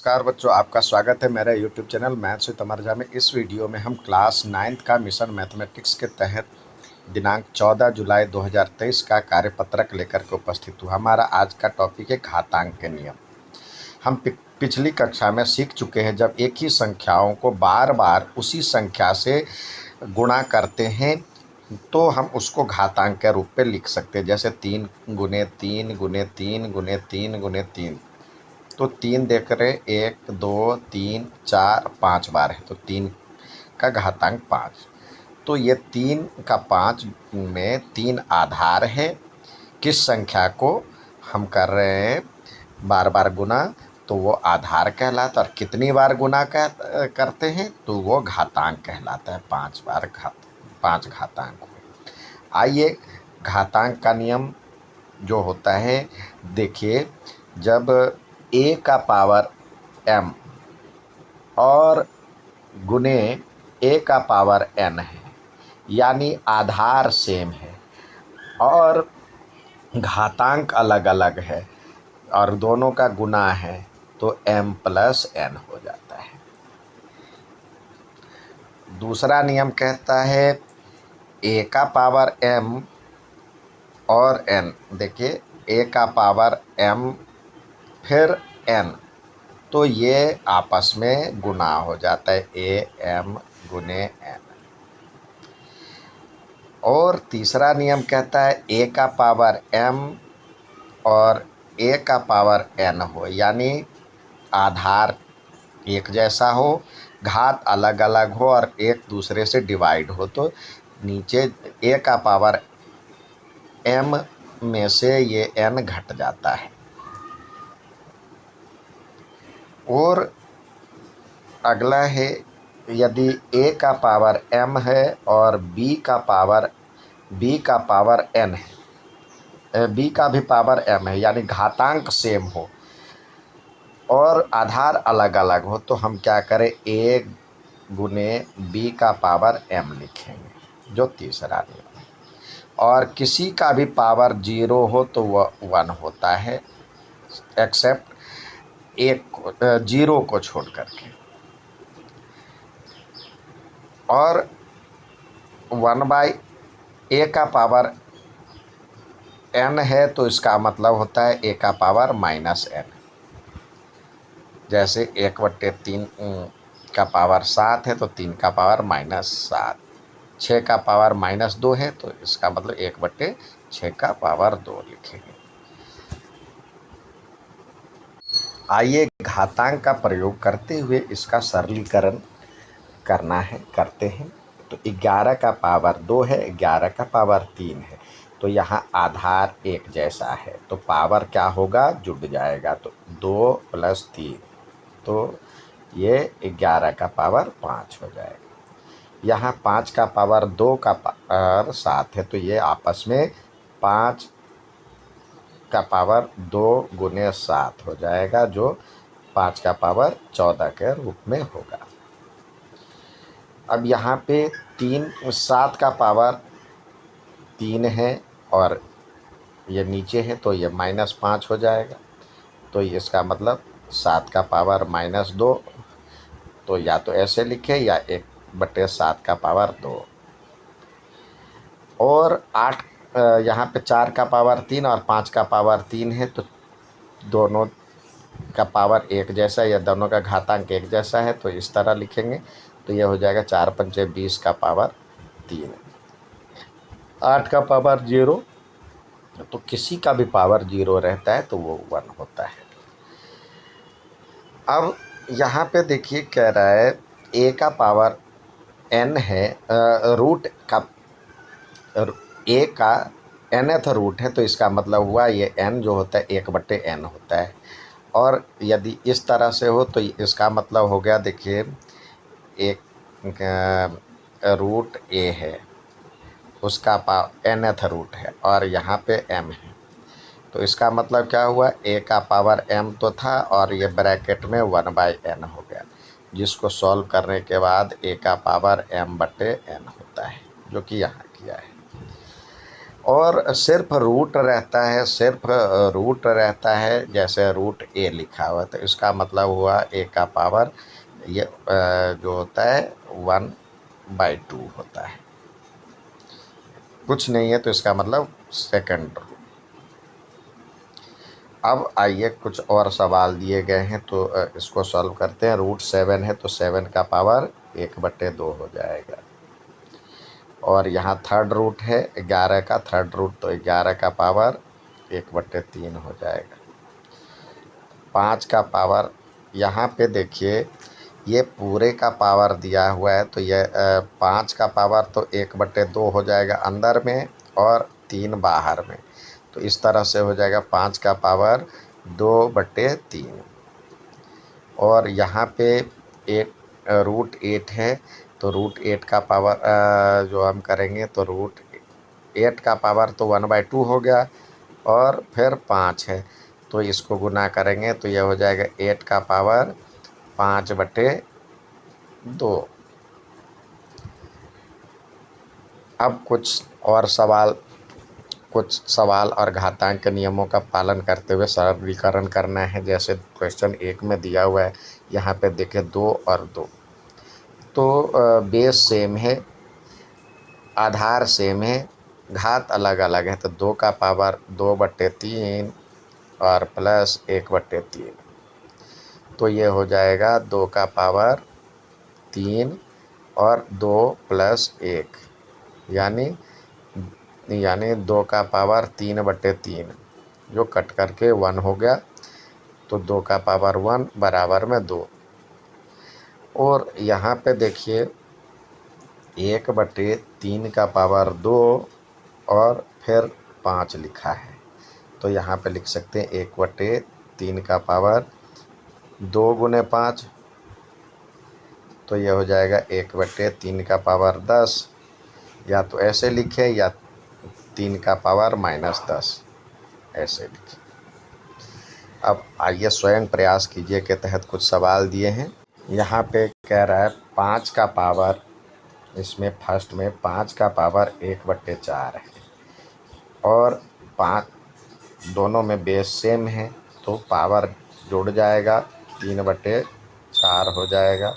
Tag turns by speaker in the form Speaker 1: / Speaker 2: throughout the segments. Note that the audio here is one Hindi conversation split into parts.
Speaker 1: नमस्कार बच्चों, आपका स्वागत है मेरे YouTube चैनल मैथ्स विद अमर झा में। इस वीडियो में हम क्लास 9th का मिशन मैथमेटिक्स के तहत दिनांक 14 जुलाई 2023 का कार्यपत्रक लेकर के उपस्थित हुआ। हमारा आज का टॉपिक है घातांक के नियम। हम पिछली कक्षा में सीख चुके हैं, जब एक ही संख्याओं को बार बार उसी संख्या से गुणा करते हैं तो हम उसको घातांक के रूप में लिख सकते हैं। जैसे 3 गुने 3 गुने 3 गुने 3 गुने 3, तो 3 देख रहे 1 2 3 4 5 बार है, तो 3 का घातांक 5। तो ये 3 का 5 में 3 आधार है। किस संख्या को हम कर रहे हैं बार बार गुना, तो वो आधार कहलाता है। और कितनी बार गुना करते हैं तो वो घातांक कहलाता है। 5 बार 5 घातांक हुए। आइए घातांक का नियम जो होता है देखिए, जब a का पावर m और गुने a का पावर n है, यानी आधार सेम है और घातांक अलग अलग है और दोनों का गुना है, तो m प्लस n हो जाता है। दूसरा नियम कहता है a का पावर m और n, देखिए a का पावर m फिर n, तो ये आपस में गुना हो जाता है, am गुने n। और तीसरा नियम कहता है a का पावर m और a का पावर n हो, यानी आधार एक जैसा हो, घात अलग अलग हो और एक दूसरे से डिवाइड हो, तो नीचे a का पावर m में से ये n घट जाता है। और अगला है, यदि a का पावर m है और b का पावर n है, b का भी पावर m है, यानी घातांक सेम हो और आधार अलग अलग हो, तो हम क्या करें, a गुने b का पावर m लिखेंगे, जो तीसरा नियम है। और किसी का भी पावर 0 हो तो वह 1 होता है, एक्सेप्ट 0 को छोड़ करके। और 1/a का पावर n है, तो इसका मतलब होता है a का पावर -n। जैसे 1/3 का पावर 7 है, तो 3 का पावर -7। 6 का पावर -2 है, तो इसका मतलब 1/6 का पावर 2 लिखेंगे। आइए घातांक का प्रयोग करते हुए इसका सरलीकरण करते हैं। तो 11 का पावर 2 है, 11 का पावर 3 है, तो यहाँ आधार एक जैसा है, तो पावर क्या होगा, जुड़ जाएगा, तो 2 + 3, तो ये 11 का पावर 5 हो जाएगा। यहाँ 5 का पावर 2 का पावर 7 है, तो ये आपस में 5 का पावर 2 गुने 7 हो जाएगा, जो 5 का पावर 14 के रूप में होगा। अब यहाँ पे 7 का पावर 3 है और ये नीचे है, तो ये -5 हो जाएगा, तो इसका मतलब 7 का पावर -2, तो या तो ऐसे लिखे या 1/7 का पावर 2। और 8 यहाँ पे 4 का पावर 3 और 5 का पावर 3 है, तो दोनों का पावर एक जैसा या दोनों का घातांक एक जैसा है, तो इस तरह लिखेंगे, तो ये हो जाएगा 4 × 5 = 20 का पावर 3। 8 का पावर 0, तो किसी का भी पावर 0 रहता है तो वो 1 होता है। अब यहाँ पे देखिए कह रहा है a का पावर n है, रूट का a का nth रूट है, तो इसका मतलब हुआ ये n जो होता है 1/n होता है। और यदि इस तरह से हो तो इसका मतलब हो गया, देखिए एक रूट a है, उसका nth रूट है और यहाँ पे m है, तो इसका मतलब क्या हुआ, a का पावर m तो था और ये ब्रैकेट में 1/n हो गया, जिसको सॉल्व करने के बाद a का पावर m/n होता है, जो कि यहाँ किया है। और सिर्फ रूट रहता है, सिर्फ रूट रहता है, जैसे रूट ए लिखा हुआ, तो इसका मतलब हुआ ए का पावर ये जो होता है 1/2 होता है, कुछ नहीं है, तो इसका मतलब सेकंड रूट। अब आइए कुछ और सवाल दिए गए हैं तो इसको सॉल्व करते हैं। √7 है तो 7 का पावर 1/2 हो जाएगा। और यहाँ थर्ड रूट है 11 का, थर्ड रूट तो 11 का पावर 1/3 हो जाएगा। 5 का पावर, यहाँ पे देखिए ये पूरे का पावर दिया हुआ है, तो ये 5 का पावर तो 1/2 हो जाएगा अंदर में और 3 बाहर में, तो इस तरह से हो जाएगा 5 का पावर 2/3। और यहाँ पे 8 √8 है, तो √8 का पावर जो हम करेंगे तो √8 का पावर तो 1/2 हो गया, और फिर 5 है तो इसको गुना करेंगे तो यह हो जाएगा 8 का पावर 5/2। अब कुछ सवाल और घातांक के नियमों का पालन करते हुए सरलीकरण करना है। जैसे क्वेश्चन 1 में दिया हुआ है, यहाँ पे देखें 2 और 2, तो बेस सेम है, आधार सेम है, घात अलग अलग है, तो 2 का पावर 2/3 और प्लस 1/3, तो ये हो जाएगा 2 का पावर 3 और 2 + 1, यानी 2 का पावर 3/3, जो कट करके 1 हो गया, तो 2 का पावर 1 बराबर में 2। और यहाँ पे देखिए 1/3 का पावर 2 और फिर 5 लिखा है, तो यहाँ पे लिख सकते हैं 1/3 का पावर 2 × 5, तो यह हो जाएगा 1/3 का पावर 10, या तो ऐसे लिखें या 3 का पावर -10 ऐसे लिखें। अब आइए स्वयं प्रयास कीजिए के तहत कुछ सवाल दिए हैं। यहाँ पे कह रहा है 5 का पावर, इसमें फर्स्ट में 5 का पावर 1/4 है और 5 दोनों में बेस सेम है, तो पावर जुड़ जाएगा 3/4 हो जाएगा,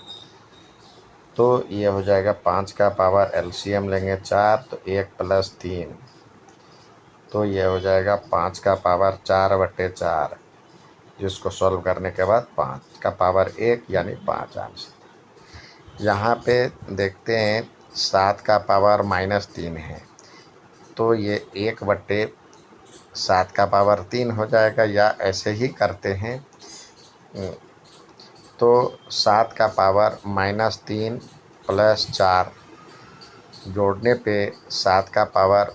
Speaker 1: तो ये हो जाएगा 5 का पावर एलसीएम लेंगे 4, तो 1 + 3, तो ये हो जाएगा 5 का पावर 4/4, जिसको सॉल्व करने के बाद 5 का पावर 1 यानी 5 आंसर। यहाँ पे देखते हैं 7 का पावर -3 है, तो ये 1/7 का पावर 3 हो जाएगा, या ऐसे ही करते हैं, तो 7 का पावर -3 + 4 जोड़ने पे 7 का पावर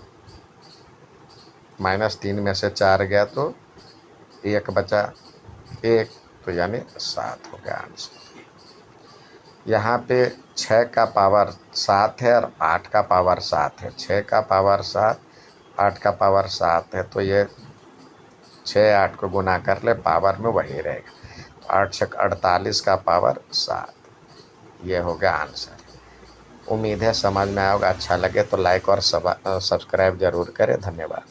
Speaker 1: -3 में से 4 गया तो 1 बचा 1, तो यानी 7 हो गया आंसर। यहाँ पे 6 का पावर 7 है और 8 का पावर 7 है, 6 का पावर 7, 8 का पावर 7 है, तो ये 6 8 को गुना कर ले, पावर में वही रहेगा, तो 8 6 48 का पावर 7, ये हो गया आंसर। उम्मीद है समझ में आएगा। अच्छा लगे तो लाइक और सब्सक्राइब ज़रूर करें। धन्यवाद।